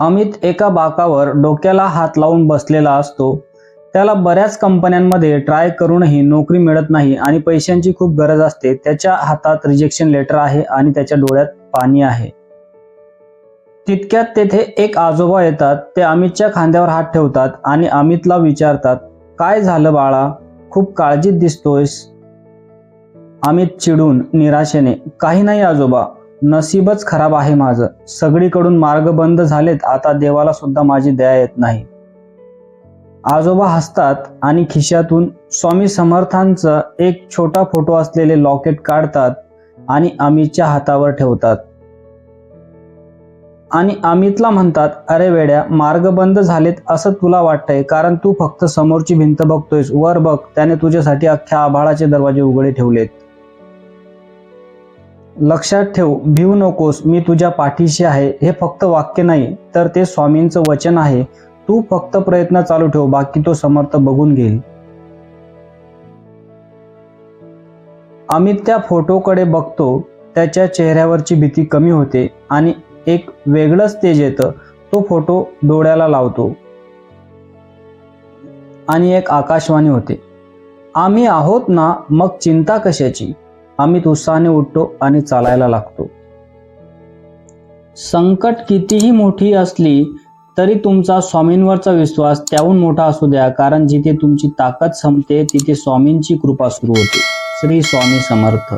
अमित एका बाकावर डोक्याला हात लावून बसलेला असतो. त्याला बऱ्याच कंपन्यांमध्ये ट्राय करूनही नोकरी मिळत नाही आणि पैशांची खूप गरज असते. त्याच्या हातात रिजेक्शन लेटर आहे आणि त्याच्या डोळ्यात पाणी आहे. तितक्यात तेथे एक आजोबा येतात. ते अमितच्या खांद्यावर हात ठेवतात आणि अमितला विचारतात, काय झालं बाळा, खूप काळजीत दिसतोयस. अमित चिडून निराशेने, काही नाही आजोबा, नशीबच खराब आहे माझं. सगळीकडून मार्ग बंद झालेत. आता देवाला सुद्धा माझी दया येत नाही. आजोबा हसतात आणि खिशातून स्वामी समर्थांचा एक छोटा फोटो असलेले लॉकेट काढतात आणि अमितच्या हातावर ठेवतात. आणि अमितला म्हणतात, अरे वेड्या, मार्ग बंद झालेत असं तुला वाटतंय कारण तू फक्त समोरची भिंत बघतोयस. वर बघ, त्याने तुझ्यासाठी अख्ख्या आभाळाचे दरवाजे उघडे ठेवलेत. लक्षात ठेव, भिवू नकोस, मी तुझ्या पाठीशी आहे. हे फक्त वाक्य नाही तर ते स्वामींचं वचन आहे. तू फक्त प्रयत्न चालू ठेव, बाकी तो समर्थ बघून घेईल. अमित त्या फोटोकडे बघतो. त्याच्या चेहऱ्यावरची भीती कमी होते आणि एक वेगळंच तेज येतं. तो फोटो डोळ्याला लावतो आणि एक आकाशवाणी होते, आम्ही आहोत ना, मग चिंता कशाची. अमित उत्साहाने उठतो आणि चालायला लागतो. संकट कितीही मोठी असली तरी तुमचा स्वामींवरचा विश्वास त्याहून मोठा असू द्या, कारण जिथे तुमची ताकद संपते तिथे स्वामींची कृपा सुरू होते. श्री स्वामी समर्थ.